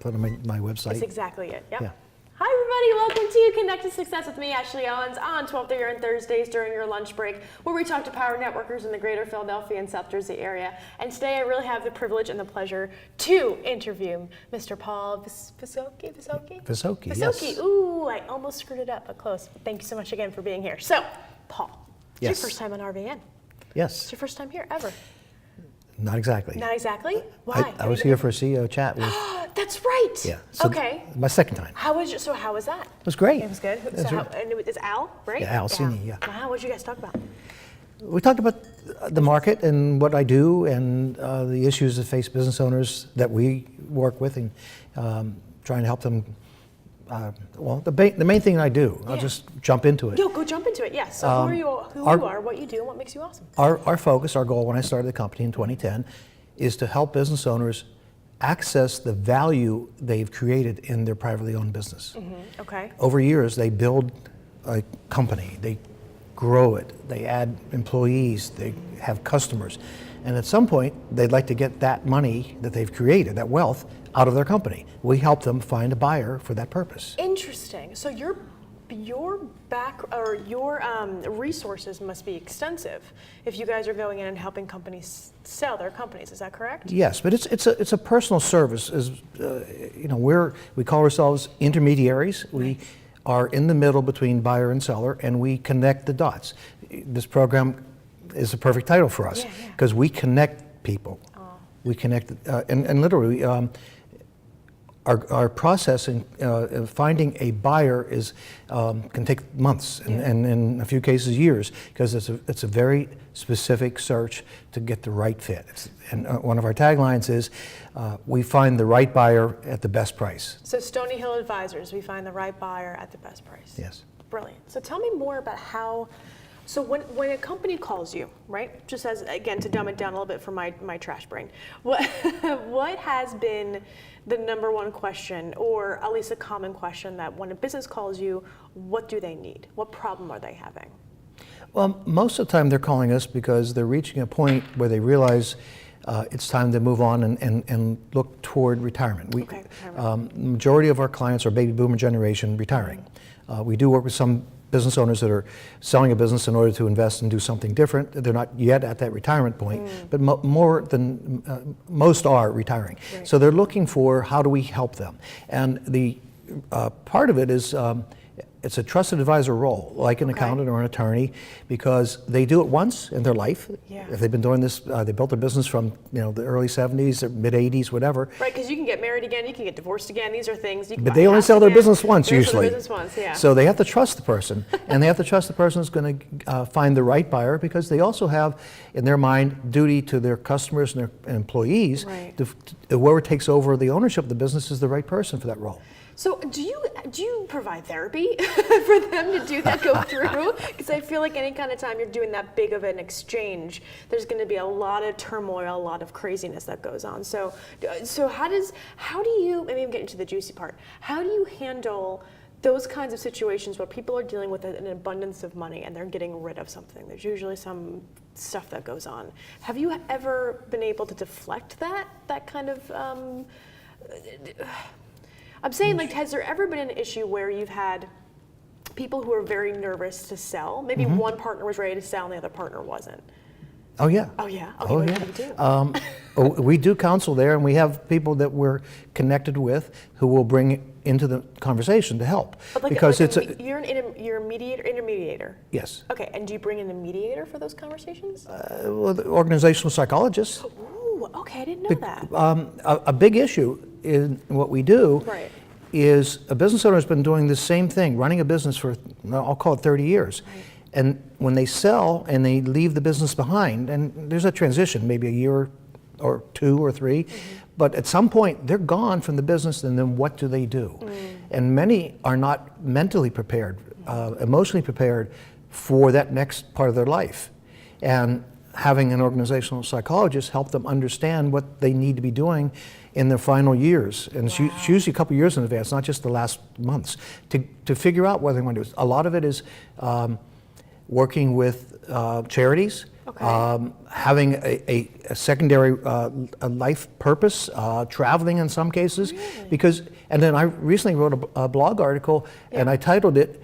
put on my website. That's exactly it. Yep. Yeah. Hi everybody, welcome to Connect to Success with me, Ashley Owens, on 12:30 on Thursdays during your lunch break, where we talk to power networkers in the greater Philadelphia and South Jersey area. And today I really have the privilege and the pleasure to interview Mr. Paul Visokey. Visokey, yes. Ooh, I almost screwed it up, but close. Thank you so much again for being here. So, Paul, Yes. it's your first time on RVN. Yes. It's your first time here, ever. Not exactly. Not exactly? Why? I was here for a CEO chat with. That's right. Yeah. So okay. My second time. How was that? It was great. It was good. It was And it's Al, right? Yeah, Al Stony, yeah. Wow, what did you guys talk about? We talked about the market and what I do and the issues that face business owners that we work with, and trying to help them. The main thing I do, I'll just jump into it. Yo, go jump into it, yes. So who are you, you are, what you do, and what makes you awesome? Our focus, our goal when I started the company in 2010 is to help business owners access the value they've created in their privately owned business. Mm-hmm. Okay. Over years, they build a company, they grow it, they add employees, they have customers. And at some point, they'd like to get that money that they've created, that wealth, out of their company. We help them find a buyer for that purpose. Interesting. So your resources must be extensive if you guys are going in and helping companies sell their companies. Is that correct? Yes, but it's a personal service. We call ourselves intermediaries. We are in the middle between buyer and seller, and we connect the dots. This program is a perfect title for us because we connect people. Oh. We connect, and literally, our process in finding a buyer is can take months and in a few cases years, because it's a very specific search to get the right fit. And one of our taglines is, we find the right buyer at the best price. So Stony Hill Advisors, we find the right buyer at the best price. Yes. Brilliant. So tell me more about how. So when a company calls you, right, just as, again, to dumb it down a little bit for my trash brain, what has been the number one question, or at least a common question, that when a business calls you, what do they need? What problem are they having? Well, most of the time they're calling us because they're reaching a point where they realize it's time to move on and look toward retirement. The majority of our clients are baby boomer generation retiring. We do work with some business owners that are selling a business in order to invest and do something different. They're not yet at that retirement point, but more than most are retiring. Right. So they're looking for, how do we help them? And the part of it is, it's a trusted advisor role, like an accountant or an attorney, because they do it once in their life. Yeah. If they've been doing this, they built their business from the early 70s or mid 80s, whatever. Right, because you can get married again, you can get divorced again. These are things you can. But they only sell their business once usually. Business once, yeah. So they have to trust the person, and they have to trust the person who's going to find the right buyer, because they also have, in their mind, duty to their customers and their employees. Right. Whoever takes over the ownership of the business is the right person for that role. So do you provide therapy for them to do that, go through? Because I feel like any kind of time you're doing that big of an exchange, there's going to be a lot of turmoil, a lot of craziness that goes on. So how do you, maybe I'm getting to the juicy part, how do you handle those kinds of situations where people are dealing with an abundance of money and they're getting rid of something? There's usually some stuff that goes on. Have you ever been able to deflect that kind of, I'm saying, like, has there ever been an issue where you've had people who are very nervous to sell? Maybe one partner was ready to sell and the other partner wasn't. Oh yeah. Oh yeah. Okay, what do you do? We do counsel there, and we have people that we're connected with who will bring into the conversation to help. But because you're a mediator. Yes. Okay, and do you bring in a mediator for those conversations? Well, the organizational psychologists. Ooh, okay, I didn't know that. A big issue in what we do is, a business owner has been doing the same thing, running a business for, I'll call it 30 years. Right. And when they sell and they leave the business behind, and there's a transition, maybe a year or 2 or 3, but at some point they're gone from the business, and then what do they do? And many are not mentally prepared, emotionally prepared for that next part of their life. And having an organizational psychologist help them understand what they need to be doing in their final years. And it's usually a couple of years in advance, not just the last months, to figure out what they want to do. A lot of it is working with charities having a secondary a life purpose, traveling in some cases, because. And then I recently wrote a blog article, and I titled it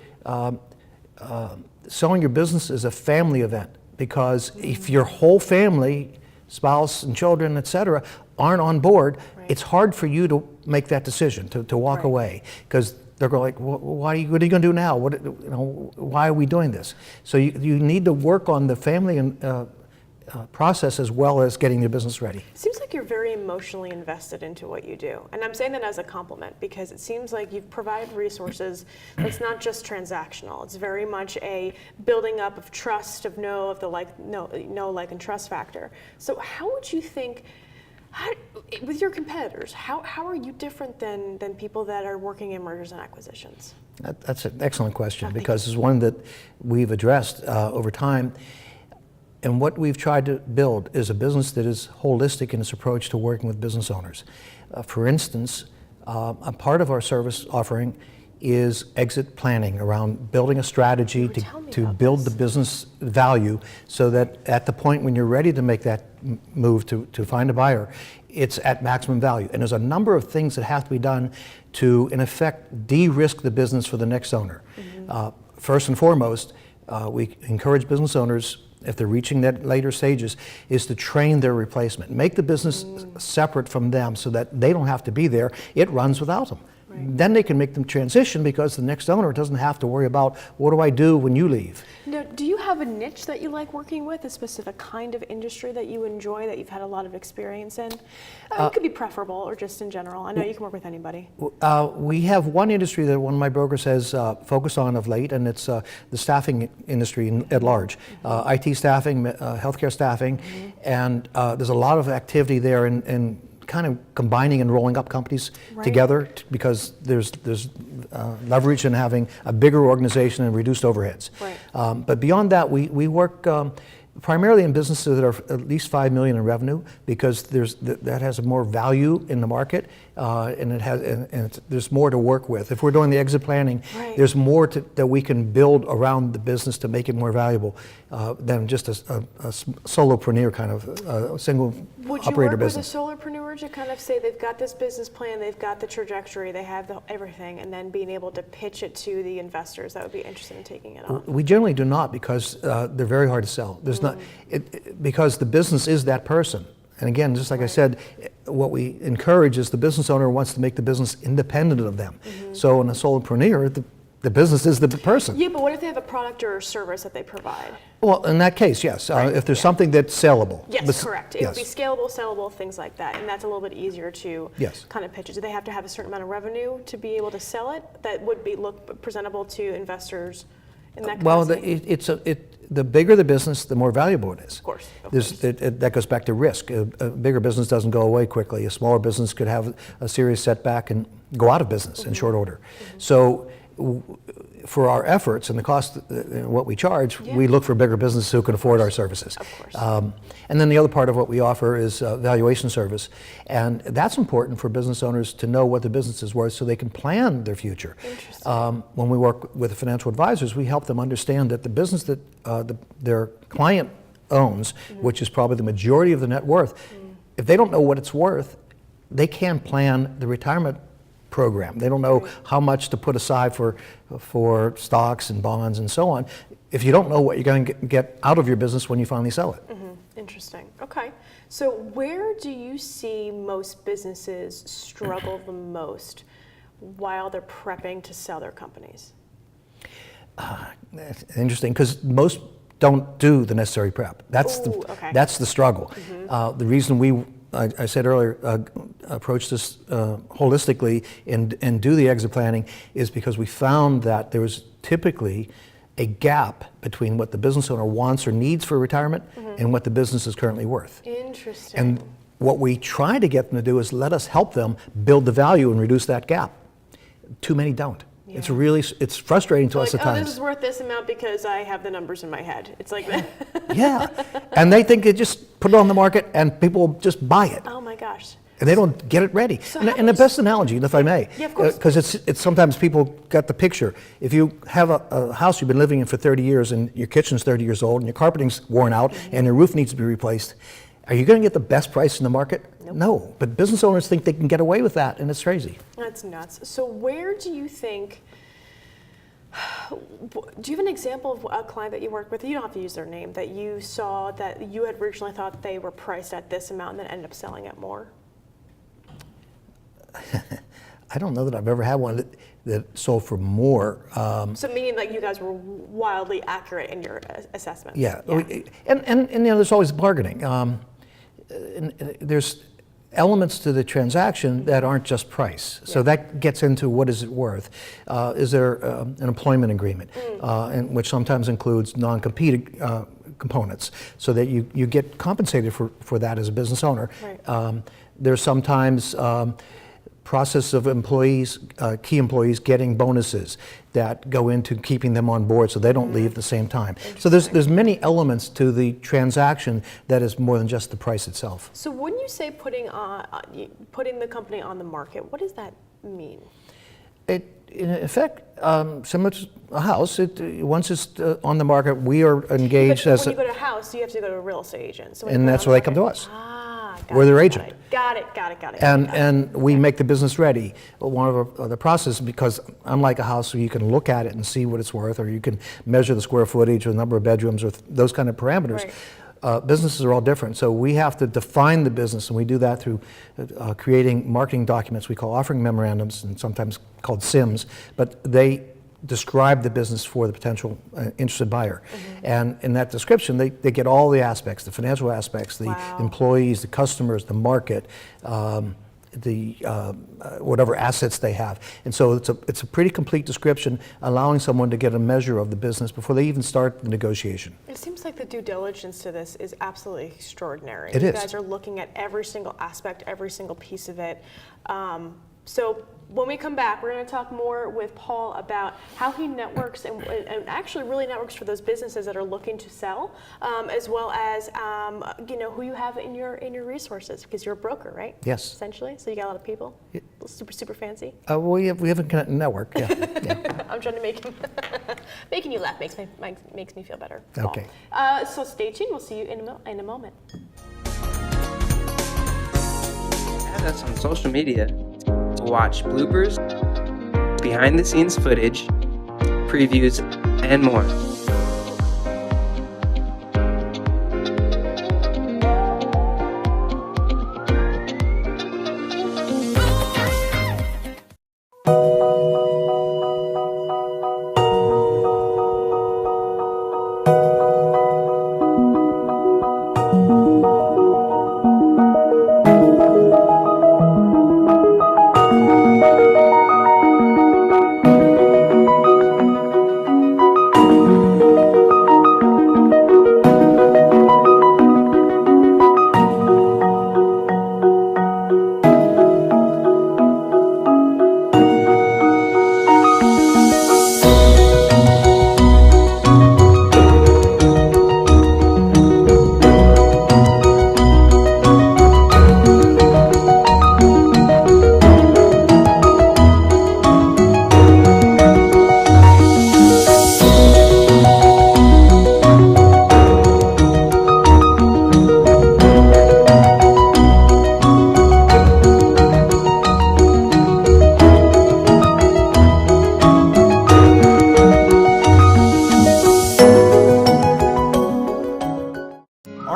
"Selling Your Business is a Family Event," because if your whole family, spouse and children, etc., aren't on board, it's hard for you to make that decision to walk away, because they're going like, what are you going to do now? Why are we doing this? So you need to work on the family and process as well as getting your business ready. Seems like you're very emotionally invested into what you do. And I'm saying that as a compliment, because it seems like you provide resources that's not just transactional. It's very much a building up of trust, of know, like, and trust factor. So how would you think, with your competitors, how are you different than people that are working in mergers and acquisitions? That's an excellent question, because it's one that we've addressed over time. And what we've tried to build is a business that is holistic in its approach to working with business owners. For instance, a part of our service offering is exit planning, around building a strategy to build the business value, so that at the point when you're ready to make that move to find a buyer, it's at maximum value. And there's a number of things that have to be done to, in effect, de-risk the business for the next owner. First and foremost, we encourage business owners, if they're reaching that later stages, is to train their replacement. Make the business separate from them so that they don't have to be there. It runs without them. Then they can make them transition, because the next owner doesn't have to worry about, what do I do when you leave? Now, do you have a niche that you like working with, a specific kind of industry that you enjoy, that you've had a lot of experience in? It could be preferable or just in general. I know you can work with anybody. We have one industry that one of my brokers has focused on of late, and it's the staffing industry at large. IT staffing, healthcare staffing, and there's a lot of activity there in kind of combining and rolling up companies together, because there's leverage in having a bigger organization and reduced overheads. But beyond that, we work primarily in businesses that are at least $5 million in revenue, because that has more value in the market, and there's more to work with. If we're doing the exit planning, there's more that we can build around the business to make it more valuable than just a solopreneur kind of single operator business. Would you work with a solopreneur to kind of say they've got this business plan, they've got the trajectory, they have everything, and then being able to pitch it to the investors that would be interested in taking it on? We generally do not, because they're very hard to sell. There's not, because the business is that person. And again, just like I said, what we encourage is the business owner wants to make the business independent of them. So in a solopreneur, the business is the person. Yeah, but what if they have a product or a service that they provide? Well, in that case, yes. If there's something that's sellable. Yes, correct. It would be scalable, sellable, things like that. And that's a little bit easier to kind of pitch it. Do they have to have a certain amount of revenue to be able to sell it that would look presentable to investors in that capacity? Well, the bigger the business, the more valuable it is. Of course. That goes back to risk. A bigger business doesn't go away quickly. A smaller business could have a serious setback and go out of business in short order. So for our efforts and the cost, what we charge, we look for bigger businesses who can afford our services. Of course. And then the other part of what we offer is valuation service. And that's important for business owners to know what the business is worth so they can plan their future. Interesting. When we work with the financial advisors, we help them understand that the business that their client owns, which is probably the majority of the net worth, if they don't know what it's worth, they can't plan the retirement program. They don't know how much to put aside for stocks and bonds and so on, if you don't know what you're going to get out of your business when you finally sell it. Interesting. Okay. So where do you see most businesses struggle the most while they're prepping to sell their companies? That's interesting, because most don't do the necessary prep. That's the struggle. The reason I said earlier, approach this holistically and do the exit planning is because we found that there was typically a gap between what the business owner wants or needs for retirement and what the business is currently worth. Interesting. And what we try to get them to do is let us help them build the value and reduce that gap. Too many don't. Yeah. It's frustrating to us at times. This is worth this amount because I have the numbers in my head. It's like that. Yeah, and they think they just put it on the market and people just buy it. Oh my gosh. and they don't get it ready. So And the best analogy, if I may, Yeah, of course. because it's sometimes people got the picture. If you have a house you've been living in for 30 years and your kitchen's 30 years old and your carpeting's worn out and your roof needs to be replaced, are you going to get the best price in the market? Nope. No, but business owners think they can get away with that, and it's crazy. That's nuts. So where do you think, do you have an example of a client that you worked with, you don't have to use their name, that you saw that you had originally thought they were priced at this amount and then ended up selling at more? I don't know that I've ever had one that sold for more. So meaning like you guys were wildly accurate in your assessments. Yeah. And you know, there's always bargaining. And there's elements to the transaction that aren't just price. So that gets into what is it worth. Is there an employment agreement, and which sometimes includes non-compete components, so that you get compensated for that as a business owner. Right. There's sometimes process of employees, key employees getting bonuses that go into keeping them on board so they don't leave at the same time. So there's many elements to the transaction that is more than just the price itself. So when you say putting the company on the market, what does that mean? In effect, similar to a house, once it's on the market, we are engaged But as when you go to a house, you have to go to a real estate agent. So when you and put it that's on why the they come to market- us. Got We're it, their got agent. it. Got it. And we make the business ready. One of the process, because unlike a house where you can look at it and see what it's worth, or you can measure the square footage or the number of bedrooms or those kind of parameters, businesses are all different. So we have to define the business, and we do that through creating marketing documents we call offering memorandums, and sometimes called SIMs, but they describe the business for the potential interested buyer. And in that description, they get all the aspects, the financial aspects, the employees, the customers, the market, the whatever assets they have. And so it's a pretty complete description, allowing someone to get a measure of the business before they even start the negotiation. It seems like the due diligence to this is absolutely extraordinary. It you is. guys are looking at every single aspect, every single piece of it. So when we come back, we're going to talk more with Paul about how he networks and actually really networks for those businesses that are looking to sell, as well as who you have in your resources, because you're a broker, right? Yes. Essentially, so you got a lot of people. Super fancy. We have a connected network. Yeah. I'm trying to making you laugh makes me feel better. Paul. Okay. So stay tuned. We'll see you in a moment. Add us on social media to watch bloopers, behind the scenes footage, previews, and more.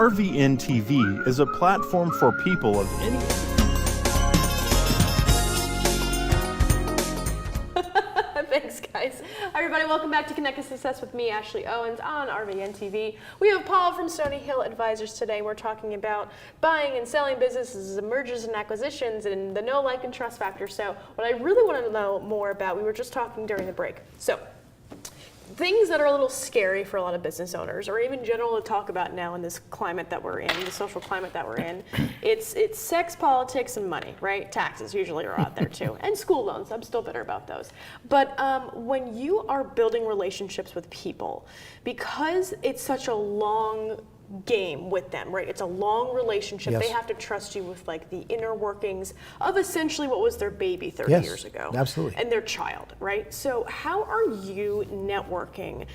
RVN TV is a platform for people of any... Thanks, guys. Hi, everybody. Welcome back to Connect to Success with me, Ashley Owens, on RVN TV. We have Paul from Stony Advisors today. We're talking about buying and selling businesses, mergers and acquisitions, and the know, like, and trust factor. So what I really want to know more about, we were just talking during the break. So things that are a little scary for a lot of business owners, or even general to talk about now in this climate that we're in, the social climate that we're in, it's sex, politics, and money, right? Taxes usually are out there too, and school loans. I'm still bitter about those. But when you are building relationships with people, because it's such a long game with them, right? It's a long relationship. Yes. They have to trust you with like the inner workings of essentially what was their baby 30 Yes, years ago. absolutely. And their child, right? So how are you networking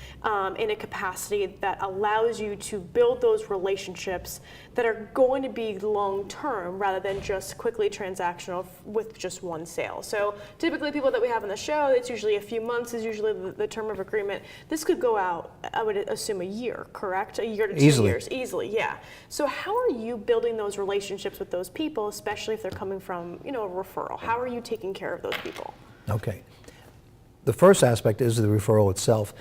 in a capacity that allows you to build those relationships that are going to be long-term rather than just quickly transactional with just one sale? So typically people that we have on the show, it's usually a few months is usually the term of agreement. This could go out, I would assume, a year, correct? A year to 2 Easily. years. Easily, yeah. So how are you building those relationships with those people, especially if they're coming from, a referral? How are you taking care of those people? Okay. The first aspect is the referral itself.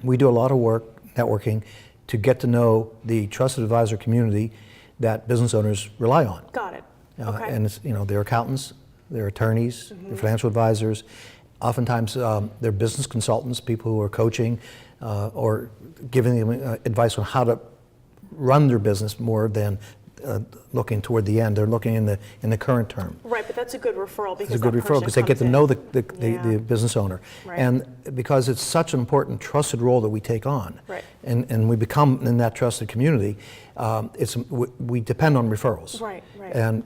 We do a lot of work networking to get to know the trusted advisor community that business owners rely on. Got it. Okay. And it's, they're accountants, they're attorneys, they're financial advisors. Oftentimes, they're business consultants, people who are coaching or giving them advice on how to run their business more than looking toward the end. They're looking in the current term. Right, but that's a good referral because It's a good that referral person because they get to comes know in. the business owner. Right. And because it's such an important trusted role that we take on, Right. and we become in that trusted community, we depend on referrals. Right, right. And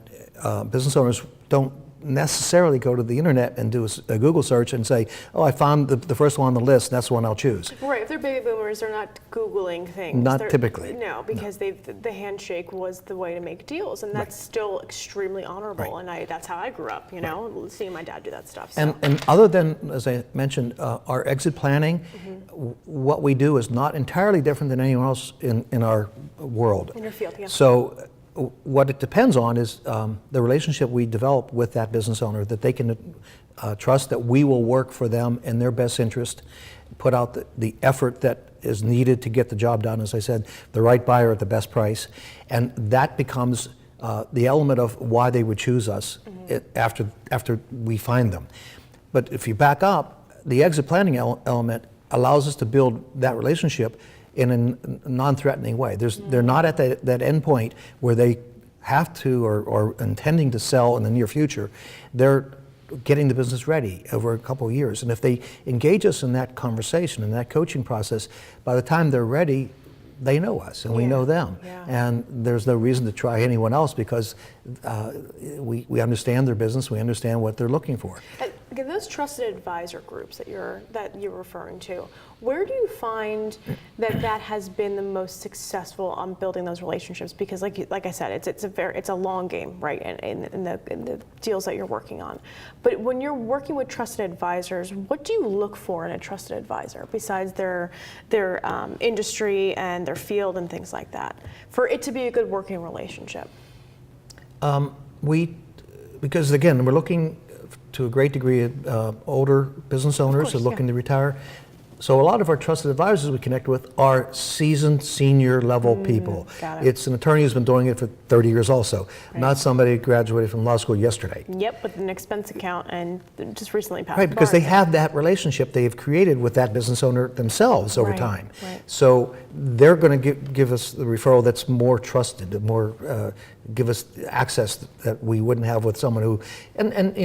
business owners don't necessarily go to the internet and do a Google search and say, oh, I found the first one on the list, that's the one I'll choose. Right, if they're baby boomers, they're not Googling things. Not They're- typically. No, because the handshake was the way to make deals, and that's still extremely honorable. Right. And that's how I grew up, seeing my dad do that stuff. So. And other than, as I mentioned, our exit planning, what we do is not entirely different than anyone else in our world. In your field, yeah. So what it depends on is the relationship we develop with that business owner, that they can trust that we will work for them in their best interest, put out the effort that is needed to get the job done, as I said, the right buyer at the best price. And that becomes the element of why they would choose us after we find them. But if you back up, the exit planning element allows us to build that relationship in a non-threatening way. They're not at that end point where they have to or intending to sell in the near future. They're getting the business ready over a couple of years. And if they engage us in that conversation, in that coaching process, by the time they're ready, they know us and we know them. Yeah. And there's no reason to try anyone else because we understand their business, we understand what they're looking for. And again, those trusted advisor groups that you're referring to, where do you find that has been the most successful on building those relationships? Because like I said, it's a long game, right? In the deals that you're working on. But when you're working with trusted advisors, what do you look for in a trusted advisor besides their industry and their field and things like that for it to be a good working relationship? Because again, we're looking to a great degree at older business owners who are looking to retire. So a lot of our trusted advisors we connect with are seasoned senior level people. Got it. It's an attorney who's been doing it for 30 years also, not somebody who graduated from law school yesterday. Yep, with an expense account and just recently passed. Right, because the they bar have that relationship they've created with that business owner themselves over Right, time. right. So they're going to give us the referral that's more trusted, more give us access that we wouldn't have with someone who, and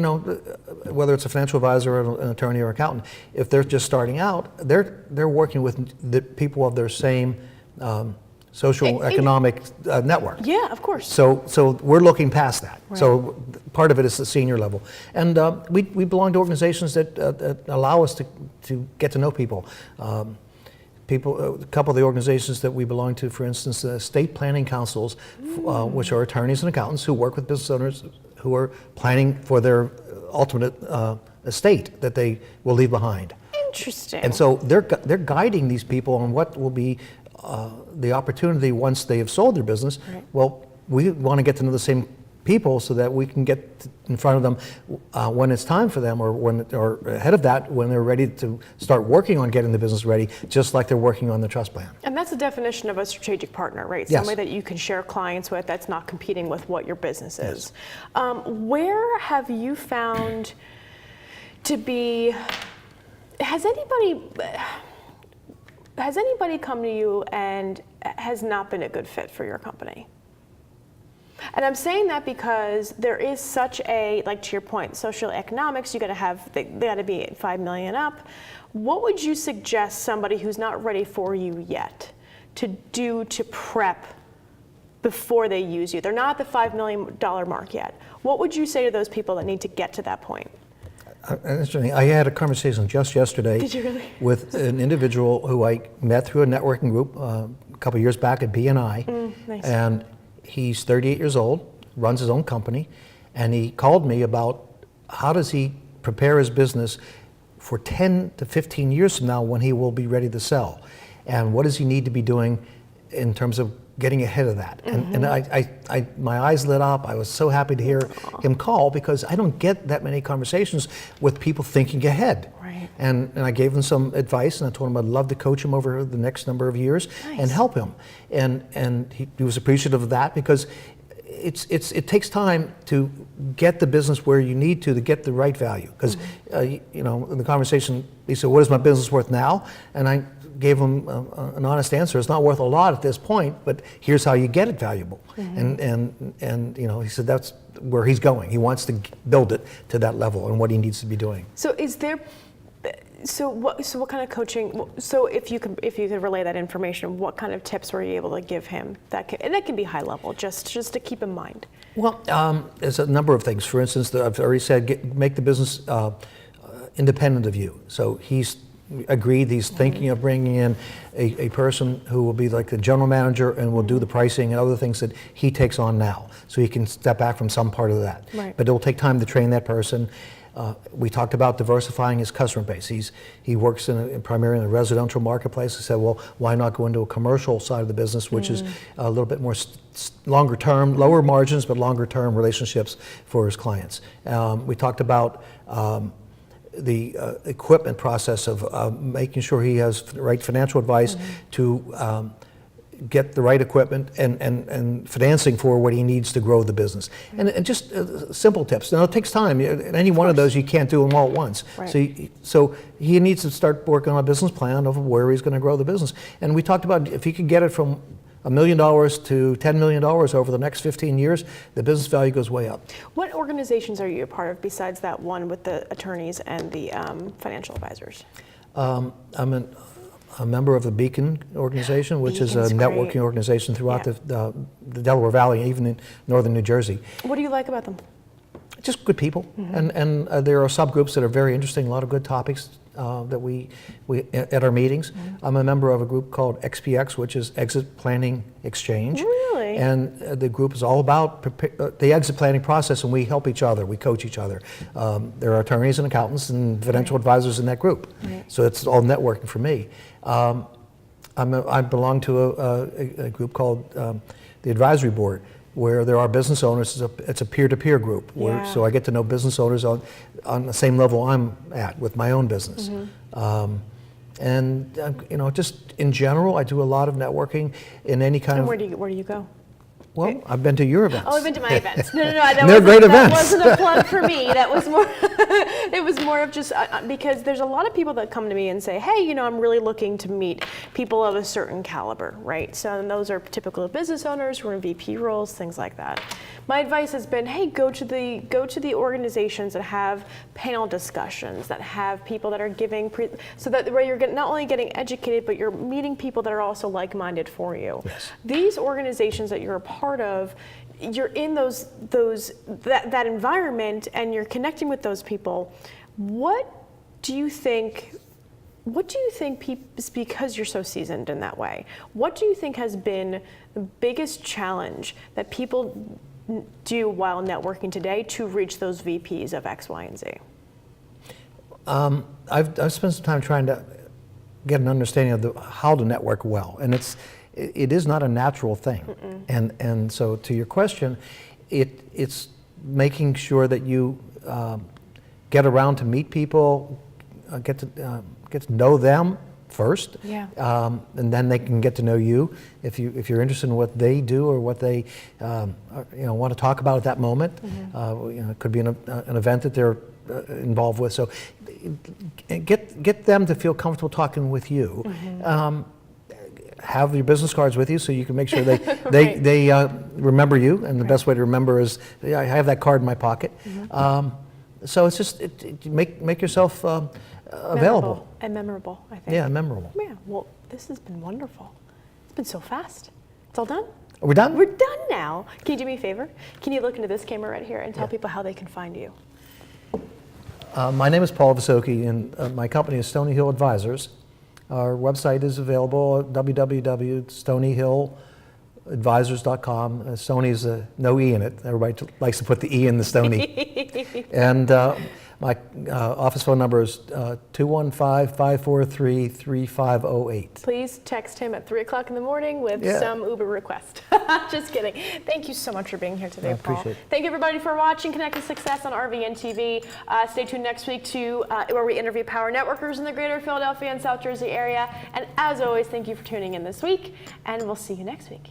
whether it's a financial advisor or an attorney or accountant, if they're just starting out, they're working with the people of their same social economic network. Yeah, of course. So we're looking past that. Right. So part of it is the senior level, and we belong to organizations that allow us to get to know people. A couple of the organizations that we belong to, for instance, state planning councils, which are attorneys and accountants who work with business owners who are planning for their ultimate estate that they will leave behind. Interesting. And so they're guiding these people on what will be the opportunity once they have sold their business. Right. Well, we want to get to know the same people so that we can get in front of them when it's time for them, or ahead of that when they're ready to start working on getting the business ready, just like they're working on the trust plan. And that's the definition of a strategic partner, right? Yes. Somebody that you can share clients with that's not competing with what your business is. Where have you found to be, has anybody come to you and has not been a good fit for your company? And I'm saying that because there is such a, like to your point, social economics, they gotta be at 5 million up. What would you suggest somebody who's not ready for you yet to do to prep before they use you? They're not at the $5 million mark yet. What would you say to those people that need to get to that point? Interesting. I had a conversation just yesterday Did you really? with an individual who I met through a networking group a couple of years back at BNI. Nice. And he's 38 years old, runs his own company, and he called me about how does he prepare his business for 10 to 15 years from now when he will be ready to sell, and what does he need to be doing in terms of getting ahead of that. And I my eyes lit up. I was so happy to hear him call, because I don't get that many conversations with people thinking ahead. Right. And I gave him some advice, and I told him I'd love to coach him over the next number of years and help him. And he was appreciative of that, because it takes time to get the business where you need to get the right value. Because you know, in the conversation, he said, "What is my business worth now?" And I gave him an honest answer. It's not worth a lot at this point, but here's how you get it valuable. And you know, he said that's where he's going. He wants to build it to that level and what he needs to be doing. So is there, so what kind of coaching, so if you could relay that information, what kind of tips were you able to give him and that can be high level, just to keep in mind? Well, there's a number of things. For instance, I've already said, make the business independent of you. So he's agreed, he's thinking of bringing in a person who will be like the general manager and will do the pricing and other things that he takes on now. So he can step back from some part of that. Right. But it will take time to train that person. We talked about diversifying his customer base. He works primarily in the residential marketplace. I said, well, why not go into a commercial side of the business, which is a little bit more longer term, lower margins, but longer term relationships for his clients. We talked about the equipment process of making sure he has the right financial advice to get the right equipment and financing for what he needs to grow the business. And just simple tips. Now, it takes time. Any one of those, you can't do them all at once. Right. So he needs to start working on a business plan of where he's going to grow the business. And we talked about if he could get it from $1 million to $10 million over the next 15 years, the business value goes way up. What organizations are you a part of besides that one with the attorneys and the financial advisors? I'm a member of the Beacon organization, which is a Beacon's networking great. organization throughout the Delaware Valley, even in northern New Jersey. What do you like about them? Just good people, and there are subgroups that are very interesting. A lot of good topics that we at our meetings. I'm a member of a group called XPX, which is Exit Planning Exchange. Really? And the group is all about the exit planning process, and we help each other. We coach each other. There are attorneys and accountants and financial advisors in that group. Right. So it's all networking for me. I belong to a group called the Advisory Board, where there are business owners. It's a peer-to-peer group, so I get to know business owners on the same level I'm at with my own business. And you know, just in general, I do a lot of networking in any kind And of. where do you go? Well, I've been to your events. Oh, I've been to my events. No, They're great events. That wasn't a plug for me. That was more. It was more of just because there's a lot of people that come to me and say, "Hey, you know, I'm really looking to meet people of a certain caliber, right?" So, and those are typical business owners who are in VP roles, things like that. My advice has been, "Hey, go to the organizations that have panel discussions, that have people that are giving, so that where you're not only getting educated, but you're meeting people that are also like-minded for you." Yes. These organizations that you're a part of, you're in that environment and you're connecting with those people. What do you think, because you're so seasoned in that way, what do you think has been the biggest challenge that people do while networking today to reach those VPs of X, Y, and Z? I've spent some time trying to get an understanding of how to network well, and it is not a natural thing. And so to your question, it's making sure that you get around to meet people, get to know them first, and then they can get to know you if you're interested in what they do or what they want to talk about at that moment. It could be an event that they're involved with. So get them to feel comfortable talking with you. Have your business cards with you so you can make sure they remember you, and the best way to remember is I have that card in my pocket. So it's just make yourself available and memorable, I think. Yeah, memorable. Yeah. Well, this has been wonderful. It's been so fast. It's all done? Are we done? We're done now. Can you do me a favor? Can you look into this camera right here and tell people how they can find you? My name is Paul Visokey, and my company is Stony Hill Advisors. Our website is available at www.stonyhilladvisors.com. Stony's no E in it. Everybody likes to put the E in the Stony. And my office phone number is 215-543-3508. Please text him at 3 o'clock in the morning with some Uber request. Just kidding. Thank you so much for being here today, Paul. Appreciate it. Thank you everybody for watching Connected Success on RVN TV. Stay tuned next week to where we interview power networkers in the greater Philadelphia and South Jersey area. And as always, thank you for tuning in this week, and we'll see you next week.